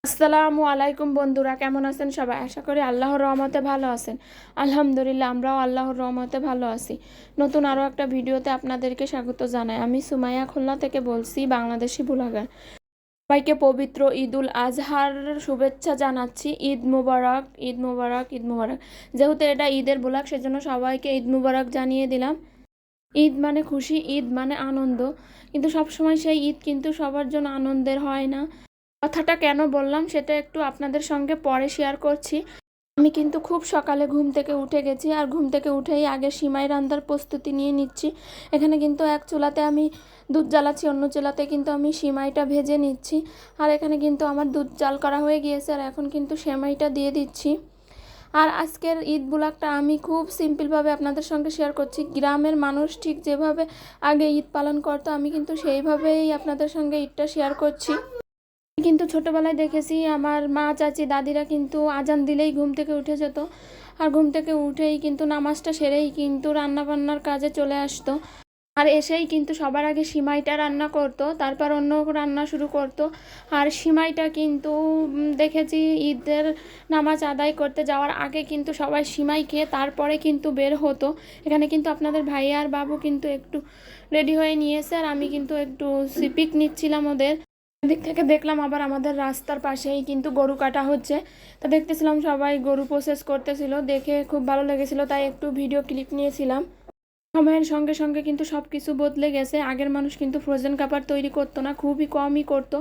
আসসালামু আলাইকুম বন্ধুরা, কেমন আছেন সবাই? আশা করি আল্লাহর রহমতে ভালো আছেন। আলহামদুলিল্লাহ, আমরাও আল্লাহর রহমতে ভালো আছি। নতুন আরও একটা ভিডিওতে আপনাদেরকে স্বাগত জানাই। আমি সুমাইয়া, খুলনা থেকে বলছি, বাংলাদেশি ব্লগার। সবাইকে পবিত্র ঈদ উল আজহার শুভেচ্ছা জানাচ্ছি। ঈদ মুবারক, ঈদ মুবারক, ঈদ মুবারক। যেহেতু এটা ঈদের ব্লগ, সেজন্য সবাইকে ঈদ মুবারক জানিয়ে দিলাম। ঈদ মানে খুশি, ঈদ মানে আনন্দ, কিন্তু সবসময় সেই ঈদ কিন্তু সবার জন্য আনন্দের হয় না। কথাটা কেন বললাম সেটা একটু আপনাদের সঙ্গে পরে শেয়ার করছি। আমি কিন্তু খুব সকালে ঘুম থেকে উঠে গেছি, আর ঘুম থেকে উঠেই আগে সিমাই রান্নার প্রস্তুতি নিয়ে নিচ্ছি। এখানে কিন্তু এক চুলাতে আমি দুধ জ্বালাচ্ছি, অন্য চুলাতে কিন্তু আমি সিমাইটা ভেজে নিচ্ছি। আর এখানে কিন্তু আমার দুধ জাল করা হয়ে গিয়েছে, আর এখন কিন্তু সেমাইটা দিয়ে দিচ্ছি। আর আজকের ঈদ ব্লগটা আমি খুব সিম্পলভাবে আপনাদের সঙ্গে শেয়ার করছি। গ্রামের মানুষ ঠিক যেভাবে আগে ঈদ পালন করতো, আমি কিন্তু সেইভাবেই আপনাদের সঙ্গে ঈদটা শেয়ার করছি। কিন্তু ছোটোবেলায় দেখেছি আমার মা, চাচি, দাদিরা কিন্তু আজান দিলেই ঘুম থেকে উঠে যেত, আর ঘুম থেকে উঠেই কিন্তু নামাজটা সেরেই কিন্তু রান্নাবান্নার কাজে চলে আসতো। আর এসেই কিন্তু সবার আগে সিমাইটা রান্না করতো, তারপর অন্য রান্না শুরু করতো। আর সিমাইটা কিন্তু দেখেছি ঈদের নামাজ আদায় করতে যাওয়ার আগে কিন্তু সবাই সিমাই খেয়ে তারপরে কিন্তু বের হতো। এখানে কিন্তু আপনাদের ভাইয়া আর বাবু কিন্তু একটু রেডি হয়ে নিয়েছে, আর আমি কিন্তু একটু পিক নিচ্ছিলাম ওদের। এদিক থেকে দেখলাম আবার আমাদের রাস্তার পাশেই কিন্তু গরু কাটা হচ্ছে। তা দেখতেছিলাম সবাই গরু প্রসেস করতেছিল, দেখে খুব ভালো লেগেছিল, তাই একটু ভিডিও ক্লিপ নিয়েছিলাম। সময়ের সঙ্গে সঙ্গে কিন্তু সব কিছু বদলে গেছে। আগের মানুষ কিন্তু ফ্রোজেন খাবার তৈরি করতো না, খুবই কমই করতো।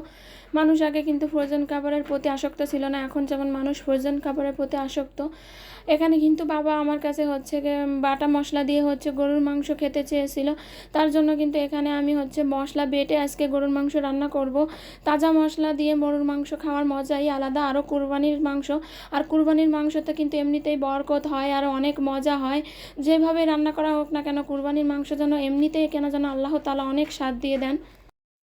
মানুষ আগে কিন্তু ফ্রোজেন খাবারের প্রতি আসক্ত ছিল না, এখন যেমন মানুষ ফ্রোজেন খাবারের প্রতি আসক্ত। এখানে কিন্তু বাবা আমার কাছে হচ্ছে বাটা মশলা দিয়ে হচ্ছে গরুর মাংস খেতে চেয়েছিল, তার জন্য কিন্তু এখানে আমি হচ্ছে মশলা বেটে আজকে গরুর মাংস রান্না করব। তাজা মশলা দিয়ে গরুর মাংস খাওয়ার মজাই আলাদা, আরও কুরবানির মাংস। আর কুরবানির মাংসতে কিন্তু এমনিতেই বরকত হয় আর অনেক মজা হয়। যেভাবে রান্না করা হোক না কেন, কুরবানির মাংস যেন এমনিতেই কেন যেন আল্লাহ তাআলা অনেক স্বাদ দিয়ে দেন।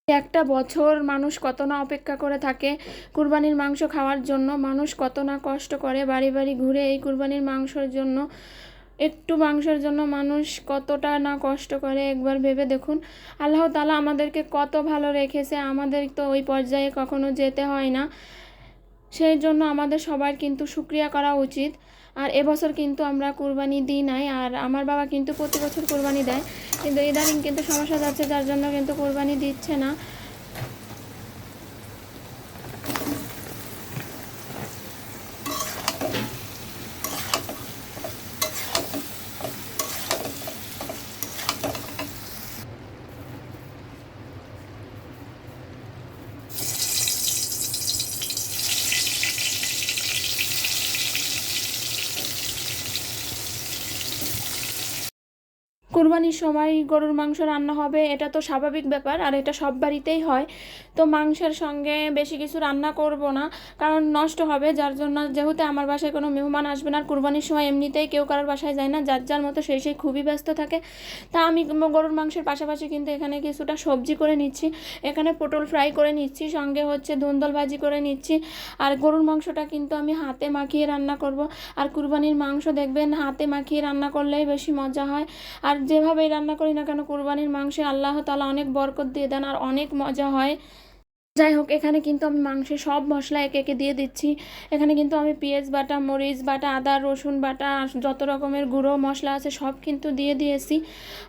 একটা বছর মানুষ কত না অপেক্ষা করে থাকে কুরবানির মাংস খাওয়ার জন্য, মানুষ কত না কষ্ট করে বাড়ি বাড়ি ঘুরে এই কুরবানির মাংসের জন্য। একটু মাংসের জন্য মানুষ কতটা না কষ্ট করে, একবার ভেবে দেখুন। আল্লাহ তাআলা আমাদেরকে কত ভালো রেখেছে, আমাদের তো ওই পর্যায়ে কখনো যেতে হয় না। সেই জন্য আমাদের সবার কিন্তু শুকরিয়া করা উচিত। আর এবছর কিন্তু আমরা কুরবানি দিই নাই, আর আমার বাবা কিন্তু প্রতি বছর কুরবানি দেয়, কিন্তু ইদানিং কিন্তু সমস্যা যাচ্ছে, যার জন্য কিন্তু কুরবানি দিচ্ছে না। কুরবানির সময় গরুর মাংস রান্না হবে, এটা তো স্বাভাবিক ব্যাপার, আর এটা সব বাড়িতেই হয়। তো মাংসের সঙ্গে বেশি কিছু রান্না করব না, কারণ নষ্ট হবে। যার জন্য যেহেতু আমার বাসায় কোনো মেহমান আসবে না, আর কুরবানির সময় এমনিতেই কেউ কারোর বাসায় যায় না, যার যার মতো সেই খুবই ব্যস্ত থাকে। তা আমি গরুর মাংসের পাশাপাশি কিন্তু এখানে কিছুটা সবজি করে নিচ্ছি। এখানে পটল ফ্রাই করে নিচ্ছি, সঙ্গে হচ্ছে ধুন্দল ভাজি করে নিচ্ছি। আর গরুর মাংসটা কিন্তু আমি হাতে মাখিয়ে রান্না করব। আর কুরবানির মাংস দেখবেন হাতে মাখিয়ে রান্না করলেই বেশি মজা হয়। আর যেভাবেই রান্না করি না কেন, কুরবানির মাংসে আল্লাহ তাআলা অনেক বরকত দিয়ে দেন, আর অনেক মজা হয়। যাই হোক, এখানে কিন্তু আমি মাংসে সব মশলা একে একে দিয়ে দিচ্ছি। এখানে কিন্তু আমি পেঁয়াজ বাটা, মরিচ বাটা, আদা রসুন বাটা, যত রকমের গুঁড়ো মশলা আছে সব কিন্তু দিয়ে দিয়েছি।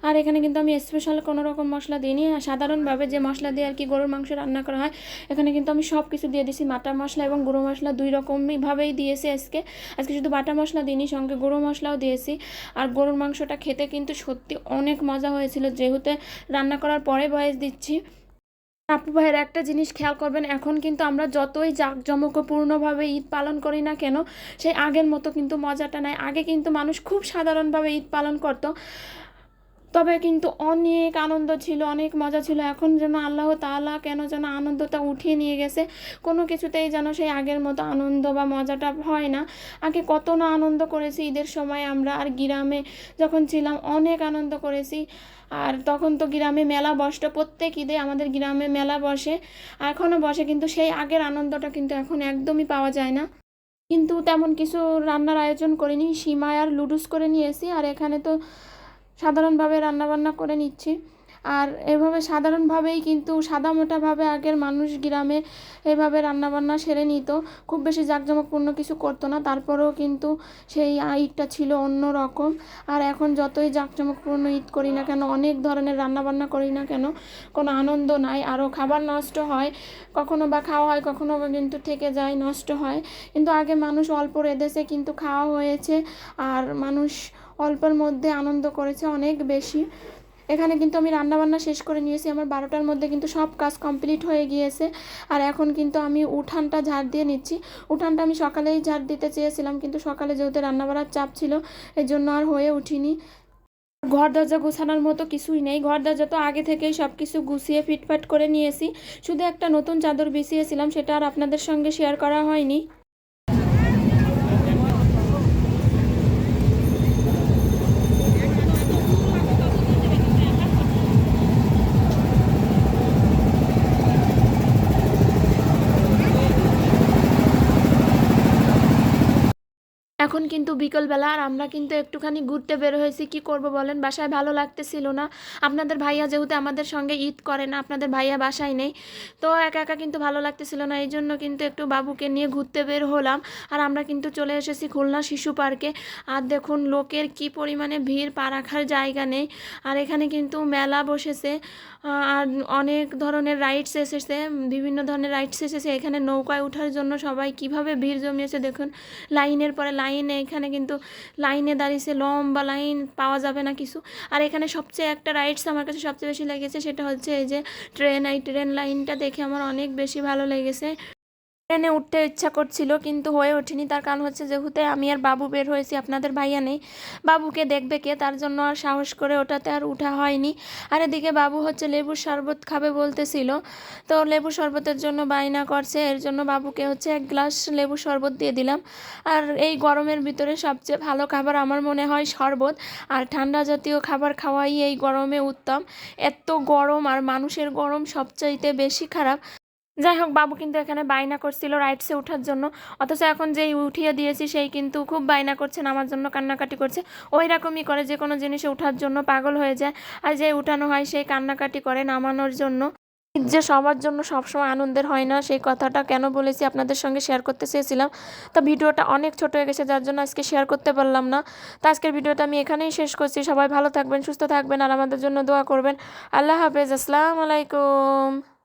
আর এখানে কিন্তু আমি স্পেশাল কোনো রকম মশলা দিইনি, সাধারণভাবে যে মশলা দিয়ে আর কি গরুর মাংস রান্না করা হয়, এখানে কিন্তু আমি সব কিছু দিয়ে দিয়েছি। বাটা মশলা এবং গুঁড়ো মশলা দুই রকমইভাবেই দিয়েছি আজকে। আজকে শুধু বাটা মশলা দিইনি, সঙ্গে গুঁড়ো মশলাও দিয়েছি। আর গরুর মাংসটা খেতে কিন্তু সত্যি অনেক মজা হয়েছিল। যেহেতু রান্না করার পরে ভয়েস দিচ্ছি, আপু ভাইয়ের একটা জিনিস খেয়াল করবেন, এখন কিন্তু আমরা যতই জাঁকজমকপূর্ণভাবে ঈদ পালন করি না কেন, সেই আগের মতো কিন্তু মজাটা নাই। আগে কিন্তু মানুষ খুব সাধারণভাবে ঈদ পালন করতো, তবে কিন্তু অনেক আনন্দ ছিল, অনেক মজা ছিল। এখন যেন আল্লাহ তাআলা কেন যেন আনন্দটা উঠিয়ে নিয়ে গেছে, কোনো কিছুতেই যেন সেই আগের মতো আনন্দ বা মজাটা হয় না। আগে কত না আনন্দ করেছি ঈদের সময় আমরা, আর গ্রামে যখন ছিলাম অনেক আনন্দ করেছি। আর তখন তো গ্রামে মেলা বসতো, প্রত্যেক ঈদে আমাদের গ্রামে মেলা বসে, এখনও বসে, কিন্তু সেই আগের আনন্দটা কিন্তু এখন একদমই পাওয়া যায় না। কিন্তু তেমন কিছু রান্নার আয়োজন করিনি, সিমাই আর লুডুস করে নিয়েছি। আর এখানে তো সাধারণভাবে রান্নাবান্না করে নিচ্ছি। আর এভাবে সাধারণভাবেই কিন্তু সাদামাটাভাবে আগের মানুষ গ্রামে এভাবে রান্নাবান্না সেরে নিত, খুব বেশি জাঁকজমকপূর্ণ কিছু করতো না, তারপরেও কিন্তু সেই ঈদটা ছিল অন্য রকম। আর এখন যতই জাঁকজমকপূর্ণ ঈদ করি না কেন, অনেক ধরনের রান্নাবান্না করি না কেন, কোনো আনন্দ নাই, আরও খাবার নষ্ট হয়, কখনো বা খাওয়া হয়, কখনো বা কিন্তু থেকে যায়, নষ্ট হয়। কিন্তু আগে মানুষ অল্প রেঁধেছে কিন্তু খাওয়া হয়েছে, আর মানুষ অল্পের মধ্যে আনন্দ করেছে অনেক বেশি। এখানে কিন্তু আমি রান্নাবান্না শেষ করে নিয়েছি, আমার 12টার মধ্যে কিন্তু সব কাজ কমপ্লিট হয়ে গিয়েছে। আর এখন কিন্তু আমি উঠানটা ঝাড় দিয়ে নিচ্ছি। উঠানটা আমি সকালেই ঝাড় দিতে চেয়েছিলাম, কিন্তু সকালে যেহেতু রান্নাবাড়ার চাপ ছিল এর জন্য আর হয়ে উঠিনি। ঘর দরজা গোছানোর মতো কিছুই নেই, ঘর দরজা তো আগে থেকেই সব কিছু গুছিয়ে ফিটফাট করে নিয়েছি, শুধু একটা নতুন চাদর বিছিয়েছিলাম, সেটা আর আপনাদের সঙ্গে শেয়ার করা হয়নি। এখন কিন্তু বিকেলবেলা, আর আমরা কিন্তু একটুখানি ঘুরতে বের হয়েছি। কি করব বলেন, বাসায় ভালো লাগতেছিল না। আপনাদের ভাইয়া যেহেতু আমাদের সঙ্গে ঈদ করে না, আপনাদের ভাইয়া বাসায় নেই, তো একা একা কিন্তু ভালো লাগতেছিল না, এই জন্য কিন্তু একটু বাবুকে নিয়ে ঘুরতে বের হলাম। আর আমরা কিন্তু চলে এসেছি খুলনা শিশু পার্কে। আর দেখুন লোকের কি পরিমাণে ভিড়, পা রাখার জায়গা নেই। আর এখানে কিন্তু মেলা বসেছে, আর অনেক ধরনের রাইডস এসেছে, বিভিন্ন ধরনের রাইডস এসেছে। এখানে নৌকায় ওঠার জন্য সবাই কিভাবে ভিড় জমিয়েছে দেখুন, লাইনের পরে লাইনে, এখানে কিন্তু লাইনে দাঁড়িয়েছে, লম্বা লাইন, পাওয়া যাবে না কিছু। আর এখানে সবচেয়ে একটা রাইডস আমার কাছে সবচেয়ে বেশি লেগেছে, সেটা হচ্ছে এই যে ট্রেন। এই ট্রেন লাইনটা দেখে আমার অনেক বেশি ভালো লেগেছে। ট্রেনে উঠতে ইচ্ছা করছিল কিন্তু হয়ে ওঠেনি, তার কারণ হচ্ছে যেহেতু আমি আর বাবু বের হয়েছি, আপনাদের ভাইয়া নেই, বাবুকে দেখবে কে, তার জন্য আর সাহস করে ওটাতে আর উঠা হয়নি। আর এদিকে বাবু হচ্ছে লেবুর শরবত খাবে বলতেছিল, তো লেবু শরবতের জন্য বায়না করছে, এর জন্য বাবুকে হচ্ছে 1 গ্লাস লেবু শরবত দিয়ে দিলাম। আর এই গরমের ভিতরে সবচেয়ে ভালো খাবার আমার মনে হয় শরবত, আর ঠান্ডা জাতীয় খাবার খাওয়াই এই গরমে উত্তম। এত গরম, আর মানুষের গরম সবচাইতে বেশি খারাপ। যাই হোক, বাবু কিন্তু এখানে বায়না করছিল রাইডসে ওঠার জন্য, অথচ এখন যেই উঠিয়ে দিয়েছি সেই কিন্তু খুব বায়না করছে, নামার জন্য কান্নাকাটি করছে। ওই রকমই করে, যে কোনো জিনিসে ওঠার জন্য পাগল হয়ে যায়, আর যে উঠানো হয় সেই কান্নাকাটি করে নামানোর জন্য। যে সবার জন্য সবসময় আনন্দের হয় না, সেই কথাটা কেন বলেছি আপনাদের সঙ্গে শেয়ার করতে চেয়েছিলাম। তো ভিডিওটা অনেক ছোট হয়ে গেছে, যার জন্য আজকে শেয়ার করতে পারলাম না। তো আজকের ভিডিওটা আমি এখানেই শেষ করছি। সবাই ভালো থাকবেন, সুস্থ থাকবেন, আর আমাদের জন্য দোয়া করবেন। আল্লাহ হাফেজ, আসসালামু আলাইকুম।